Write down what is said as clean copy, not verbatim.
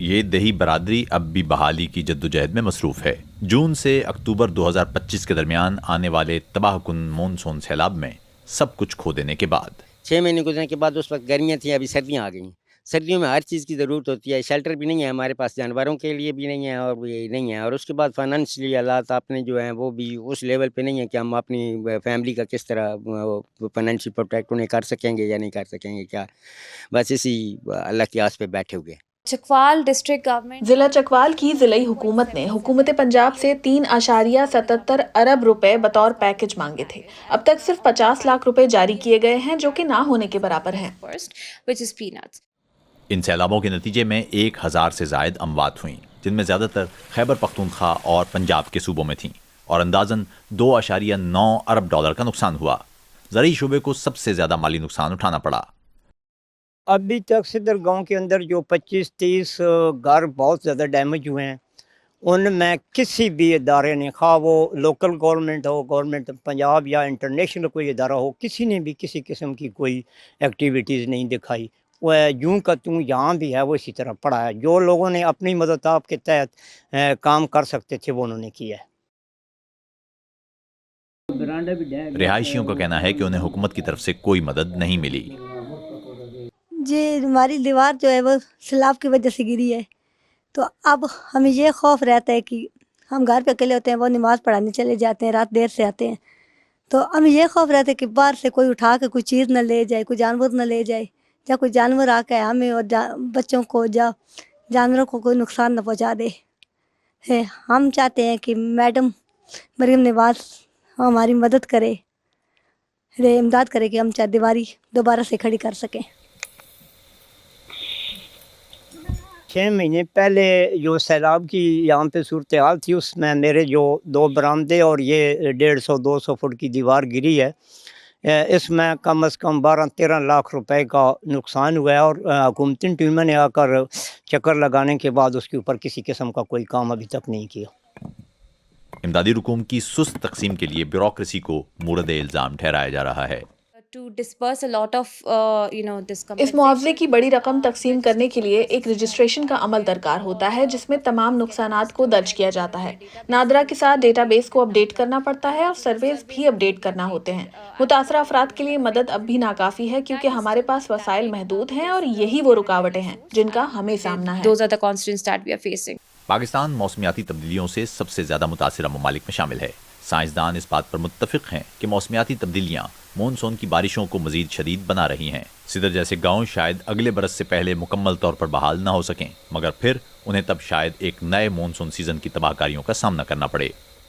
یہ دیہی برادری اب بھی بحالی کی جدوجہد میں مصروف ہے۔ جون سے اکتوبر 2025 کے درمیان آنے والے تباہ کن مونسون سیلاب میں سب کچھ کھو دینے کے بعد 6 مہینے گزرنے کے بعد اس وقت گرمیاں تھیں، ابھی سردیاں آ گئیں۔ سردیوں میں ہر چیز کی ضرورت ہوتی ہے، شیلٹر بھی نہیں ہے ہمارے پاس، جانوروں کے لیے بھی نہیں ہے اور بھی نہیں ہے، اور اس کے بعد فائنانشلی حالات اپنے جو ہیں وہ بھی اس لیول پہ نہیں ہے کہ ہم اپنی فیملی کا کس طرح فائنینشلی پروٹیکٹ انہیں کر سکیں گے یا نہیں کر سکیں گے، کیا بس اسی اللہ کی آس پہ بیٹھے ہوئے۔ چکوال ڈسٹرکٹ گورنمنٹ ضلع چکوال کی ضلعی حکومت نے حکومت پنجاب سے 3.77 ارب روپے بطور پیکج مانگے تھے۔ اب تک صرف 50 لاکھ روپے جاری کیے گئے ہیں، جو کہ نہ ہونے کے برابر ہیں۔ which is peanuts. ان سیلابوں کے نتیجے میں 1000 سے زائد اموات ہوئیں، جن میں زیادہ تر خیبر پختونخوا اور پنجاب کے صوبوں میں تھیں، اور اندازاً 2.9 ارب ڈالر کا نقصان ہوا۔ زرعی شعبے کو سب سے زیادہ مالی نقصان اٹھانا پڑا۔ ابھی تک صدر گاؤں کے اندر جو 25-30 گھر بہت زیادہ ڈیمیج ہوئے ہیں، ان میں کسی بھی ادارے نے، خواہ وہ لوکل گورنمنٹ ہو، گورنمنٹ پنجاب یا انٹرنیشنل کوئی ادارہ ہو، کسی نے بھی کسی قسم کی کوئی ایکٹیویٹیز نہیں دکھائی۔ وہ یوں کا توں یہاں بھی ہے وہ اسی طرح پڑا ہے۔ جو لوگوں نے اپنی مدد آپ کے تحت کام کر سکتے تھے وہ انہوں نے کیا ہے۔ رہائشیوں کا کہنا ہے کہ انہیں حکومت کی طرف سے کوئی مدد نہیں ملی۔ جی ہماری دیوار جو ہے وہ سیلاب کی وجہ سے گری ہے، تو اب ہمیں یہ خوف رہتا ہے کہ ہم گھر پہ اکیلے ہوتے ہیں، وہ نماز پڑھانے چلے جاتے ہیں، رات دیر سے آتے ہیں، تو ہمیں یہ خوف رہتا ہے کہ باہر سے کوئی اٹھا کے کوئی چیز نہ لے جائے، کوئی جانور نہ لے جائے، یا کوئی جانور آ کے ہمیں اور بچوں کو یا جانوروں کو کوئی نقصان نہ پہنچا دے۔ ہم چاہتے ہیں کہ میڈم مریم نواز ہماری مدد کرے، امداد کرے کہ ہم چاہے دیواری دوبارہ سے کھڑی کر سکیں۔ 6 مہینے پہلے جو سیلاب کی یہاں پہ صورتحال تھی، اس میں میرے جو 2 برآمدے اور یہ 150-200 فٹ کی دیوار گری ہے، اس میں کم از کم 12-13 لاکھ روپے کا نقصان ہوا ہے، اور حکومتی ٹیموں نے آ کر چکر لگانے کے بعد اس کے اوپر کسی قسم کا کوئی کام ابھی تک نہیں کیا۔ امدادی رقوم کی سست تقسیم کے لیے بیوروکریسی کو مورد الزام ٹھہرایا جا رہا ہے۔ To disperse a lot of this اس معاوضے کی بڑی رقم تقسیم کرنے کے لیے ایک رجسٹریشن کا عمل درکار ہوتا ہے، جس میں تمام نقصانات کو درج کیا جاتا ہے۔ نادرا کے ساتھ ڈیٹا بیس کو اپڈیٹ کرنا پڑتا ہے اور سرویز بھی اپڈیٹ کرنا ہوتے ہیں۔ متاثرہ افراد کے لیے مدد اب بھی ناکافی ہے، کیونکہ ہمارے پاس وسائل محدود ہیں، اور یہی وہ رکاوٹیں ہیں جن کا ہمیں سامنا ہے۔ those are the constraints that we are facing. Pakistan موسمیاتی تبدیلیوں سے سب سے زیادہ متاثرہ ممالک میں شامل ہے۔ سائنسدان اس بات پر متفق ہیں کہ موسمیاتی تبدیلیاں مونسون کی بارشوں کو مزید شدید بنا رہی ہیں۔ صدر جیسے گاؤں شاید اگلے برس سے پہلے مکمل طور پر بحال نہ ہو سکیں، مگر پھر انہیں تب شاید ایک نئے مونسون سیزن کی تباہ کاریوں کا سامنا کرنا پڑے۔